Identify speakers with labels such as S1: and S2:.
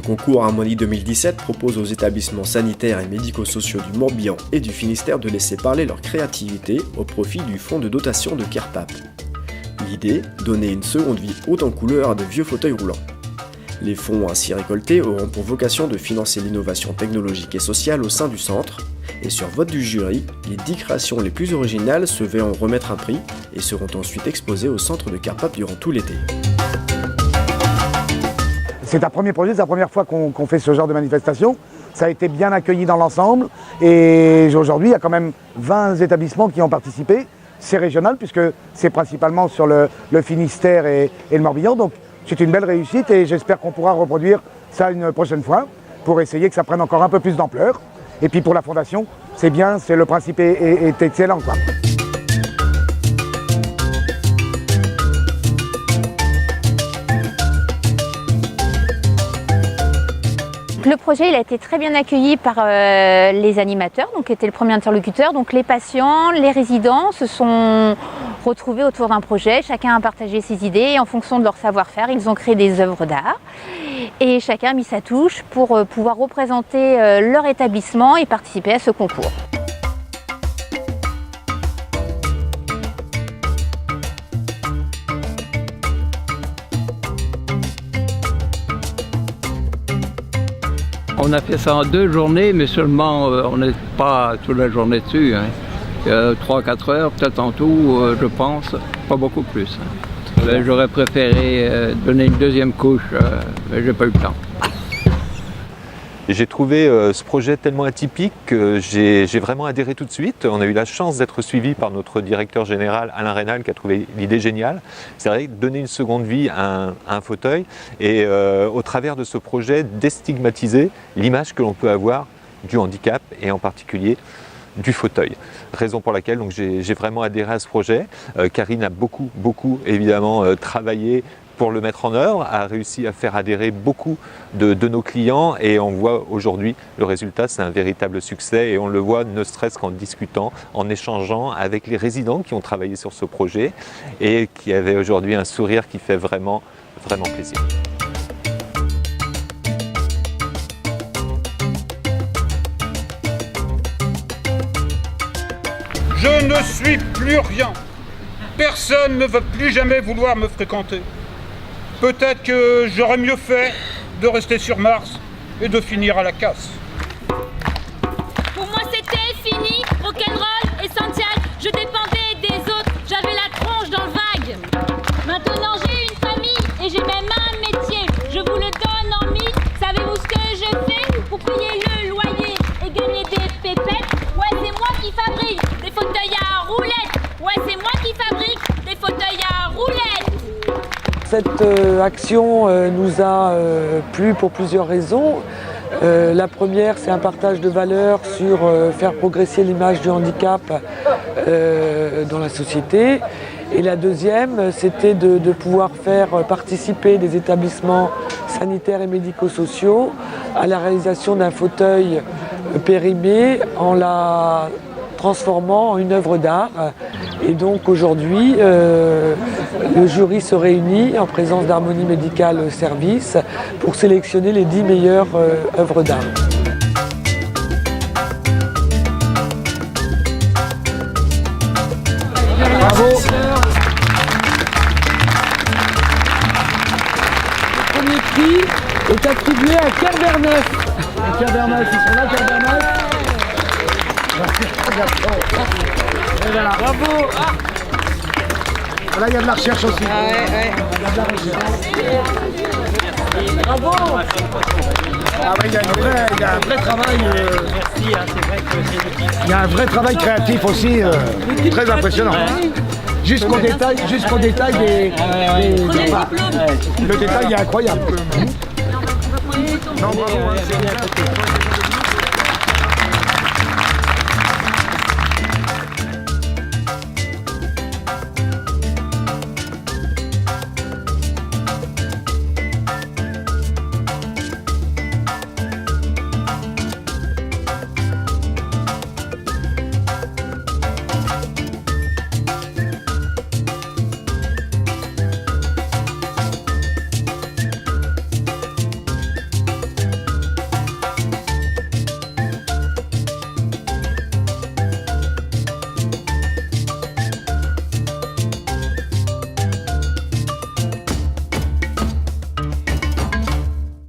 S1: concours Harmonie 2017 propose aux établissements sanitaires et médico-sociaux du Morbihan et du Finistère de laisser parler leur créativité au profit du fonds de dotation de CARPAP. L'idée, donner une seconde vie haute en couleur à de vieux fauteuils roulants. Les fonds ainsi récoltés auront pour vocation de financer l'innovation technologique et sociale au sein du centre, et sur vote du jury, les 10 créations les plus originales se verront remettre un prix et seront ensuite exposées au centre de CARPAP durant tout l'été.
S2: C'est un premier projet, c'est la première fois qu'on fait ce genre de manifestation. Ça a été bien accueilli dans l'ensemble et aujourd'hui il y a quand même 20 établissements qui ont participé. C'est régional puisque c'est principalement sur le Finistère et le Morbihan. Donc c'est une belle réussite et j'espère qu'on pourra reproduire ça une prochaine fois pour essayer que ça prenne encore un peu plus d'ampleur. Et puis pour la fondation, c'est bien, le principe est excellent, quoi.
S3: Le projet il a été très bien accueilli par les animateurs, donc qui étaient le premier interlocuteur. Donc les patients, les résidents se sont retrouvés autour d'un projet, chacun a partagé ses idées et en fonction de leur savoir-faire, ils ont créé des œuvres d'art. Et chacun a mis sa touche pour pouvoir représenter leur établissement et participer à ce concours.
S4: On a fait ça en 2 journées, mais seulement on n'est pas toute la journée dessus. 3-4 heures, peut-être en tout, je pense, pas beaucoup plus. J'aurais préféré donner une deuxième couche, mais j'ai pas eu le temps.
S5: J'ai trouvé ce projet tellement atypique que j'ai vraiment adhéré tout de suite. On a eu la chance d'être suivi par notre directeur général Alain Rénal qui a trouvé l'idée géniale. C'est vrai, donner une seconde vie à un fauteuil et au travers de ce projet déstigmatiser l'image que l'on peut avoir du handicap et en particulier du fauteuil. Raison pour laquelle j'ai vraiment adhéré à ce projet. Karine a beaucoup évidemment travaillé pour le mettre en œuvre, a réussi à faire adhérer beaucoup de nos clients et on voit aujourd'hui le résultat, c'est un véritable succès et on le voit ne serait-ce qu'en discutant, en échangeant avec les résidents qui ont travaillé sur ce projet et qui avaient aujourd'hui un sourire qui fait vraiment plaisir.
S6: Je ne suis plus rien. Personne ne va plus jamais vouloir me fréquenter. Peut-être que j'aurais mieux fait de rester sur Mars et de finir à la casse.
S7: Pour moi c'était fini, rock'n'roll, essentiel. Je dépendais des autres, j'avais la tronche dans le vague. Maintenant j'ai une famille et j'ai même un métier. Je vous le donne en mille. Savez-vous ce que je fais pour payer le loyer et gagner des pépettes? Ouais, c'est moi qui fabrique des fauteuils à roulettes. Ouais, c'est moi qui fabrique des fauteuils à roulettes.
S8: Cette action nous a plu pour plusieurs raisons. La première, c'est un partage de valeurs sur faire progresser l'image du handicap dans la société. Et la deuxième, c'était de pouvoir faire participer des établissements sanitaires et médico-sociaux à la réalisation d'un fauteuil périmé en la transformant en une œuvre d'art. Et donc aujourd'hui, le jury se réunit en présence d'Harmonie Médicale Service pour sélectionner les 10 meilleures œuvres d'art.
S2: Bravo.
S8: Le premier prix est attribué à Kerberneuf.
S2: Kerberneuf, ils sont là, Kerberneuf. Et voilà. Bravo. Là, il y a de la recherche aussi.
S9: Ah ouais.
S2: Il y a de la recherche. Bravo. Ah ouais, il y a un vrai travail.
S9: Merci, c'est vrai que c'est utile.
S2: Il y a un vrai travail créatif aussi, très impressionnant. Jusqu'au détail des le détail est incroyable. Non, bravo,